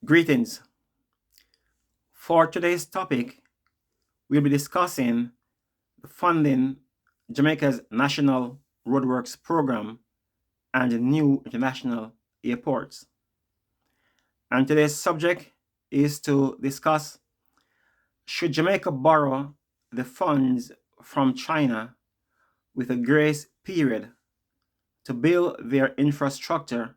Greetings. For today's topic, we'll be discussing funding Jamaica's national roadworks program and new international airports. And today's subject is to discuss, should Jamaica borrow the funds from China with a grace period to build their infrastructure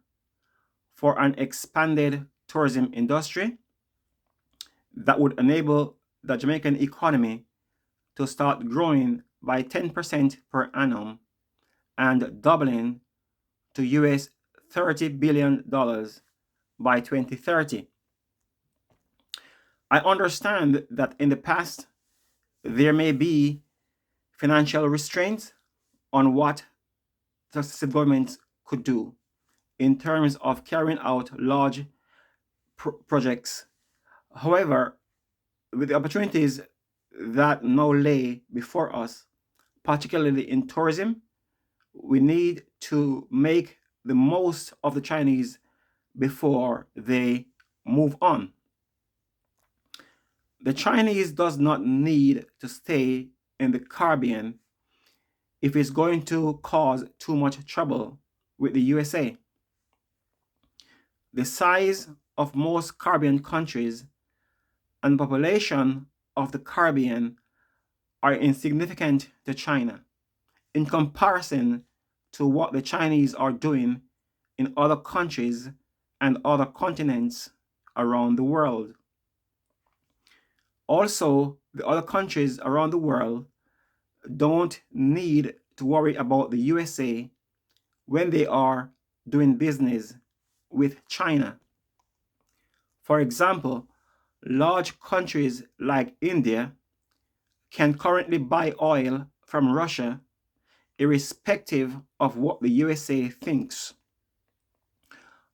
for an expanded tourism industry that would enable the Jamaican economy to start growing by 10% per annum and doubling to US $30 billion by 2030. I understand that in the past, there may be financial restraints on what successive governments could do in terms of carrying out large projects. However, with the opportunities that now lay before us, particularly in tourism, we need to make the most of the Chinese before they move on. The Chinese does not need to stay in the Caribbean if it's going to cause too much trouble with the USA. The size of most Caribbean countries and the population of the Caribbean are insignificant to China in comparison to what the Chinese are doing in other countries and other continents around the world. Also, the other countries around the world don't need to worry about the USA when they are doing business with China. For example, large countries like India can currently buy oil from Russia irrespective of what the USA thinks.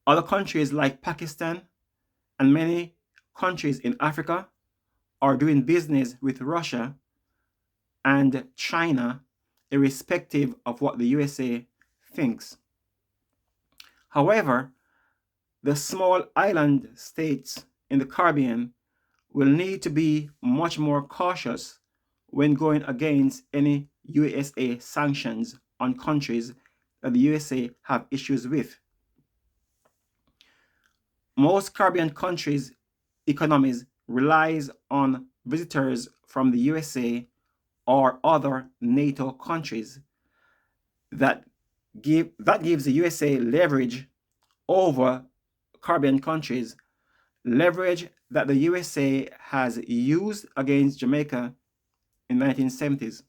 Other countries like Pakistan and many countries in Africa are doing business with Russia and China irrespective of what the USA thinks. However, the small island states in the Caribbean will need to be much more cautious when going against any USA sanctions on countries that the USA have issues with. Most Caribbean countries' economies relies on visitors from the USA or other NATO countries that gives the USA leverage over Caribbean countries, leverage that the USA has used against Jamaica in the 1970s.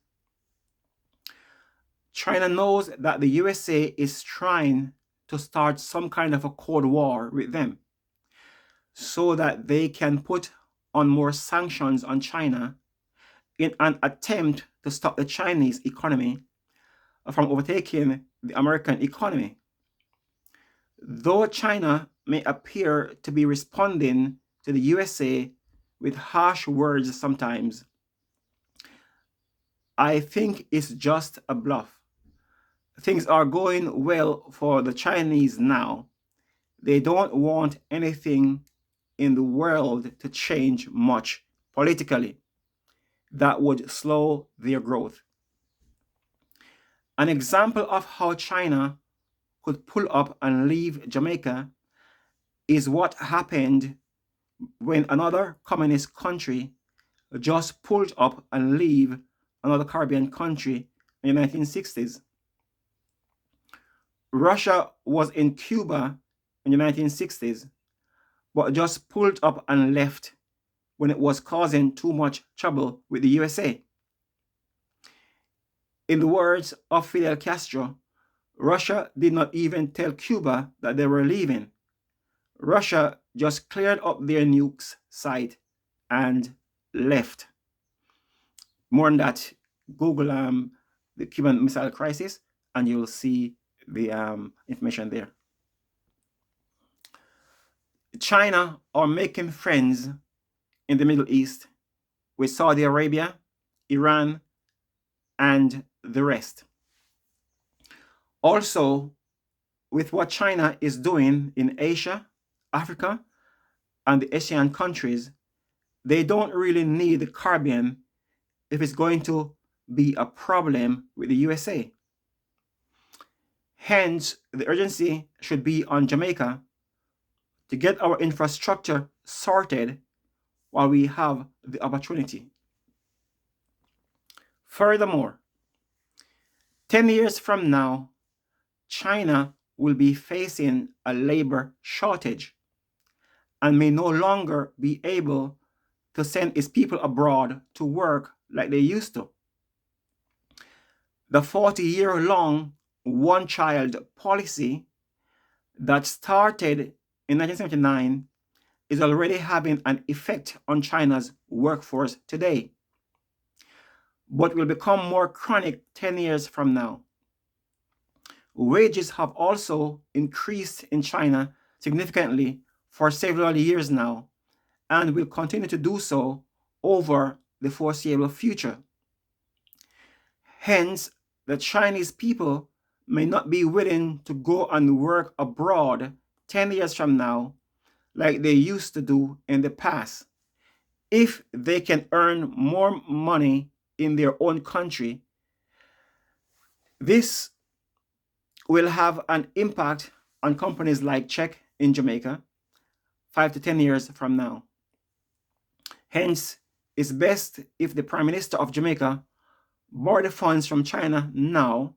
China knows that the USA is trying to start some kind of a Cold War with them so that they can put on more sanctions on China in an attempt to stop the Chinese economy from overtaking the American economy. Though China may appear to be responding to the USA with harsh words sometimes, I think it's just a bluff. Things are going well for the Chinese now. They don't want anything in the world to change much politically that would slow their growth. An example of how China could pull up and leave Jamaica is what happened when another communist country just pulled up and leave another Caribbean country in the 1960s. Russia was in Cuba in the 1960s, but just pulled up and left when it was causing too much trouble with the USA. In the words of Fidel Castro, Russia did not even tell Cuba that they were leaving. Russia just cleared up their nukes site and left. More on that, Google the Cuban Missile Crisis, and you'll see the information there. China are making friends in the Middle East with Saudi Arabia, Iran, and the rest. Also, with what China is doing in Asia, Africa, and the Asian countries, they don't really need the Caribbean if it's going to be a problem with the USA. Hence, the urgency should be on Jamaica to get our infrastructure sorted while we have the opportunity. Furthermore, 10 years from now, China will be facing a labor shortage and may no longer be able to send its people abroad to work like they used to. The 40-year-long one-child policy that started in 1979 is already having an effect on China's workforce today, but will become more chronic 10 years from now. Wages have also increased in China significantly for several years now and will continue to do so over the foreseeable future. Hence, the Chinese people may not be willing to go and work abroad 10 years from now like they used to do in the past if they can earn more money in their own country. This will have an impact on companies like Czech in Jamaica 5 to 10 years from now. Hence, it's best if the Prime Minister of Jamaica borrow the funds from China now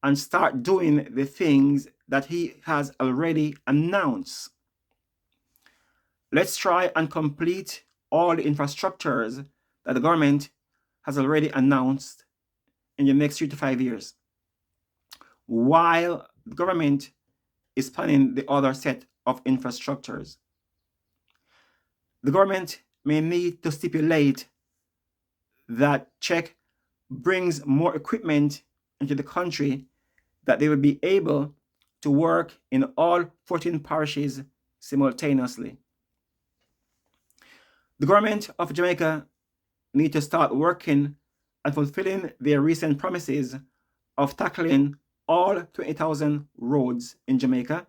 and start doing the things that he has already announced. Let's try and complete all the infrastructures that the government has already announced in the next 3 to 5 years, while the government is planning the other set of infrastructures. The government may need to stipulate that Czech brings more equipment into the country that they will be able to work in all 14 parishes simultaneously. The government of Jamaica need to start working and fulfilling their recent promises of tackling all 20,000 roads in Jamaica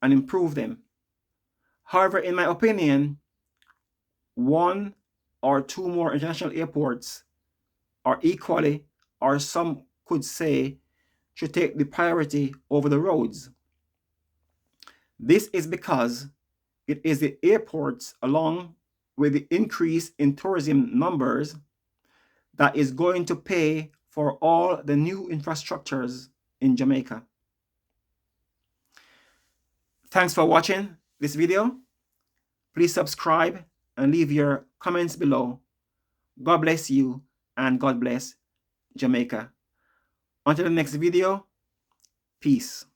and improve them. However, in my opinion, 1 or 2 more international airports are equally, or some could say, should take the priority over the roads. This is because it is the airports, along with the increase in tourism numbers, that is going to pay for all the new infrastructures in Jamaica. Thanks for watching this video. Please subscribe and leave your comments below. God bless you and God bless Jamaica. Until the next video, peace.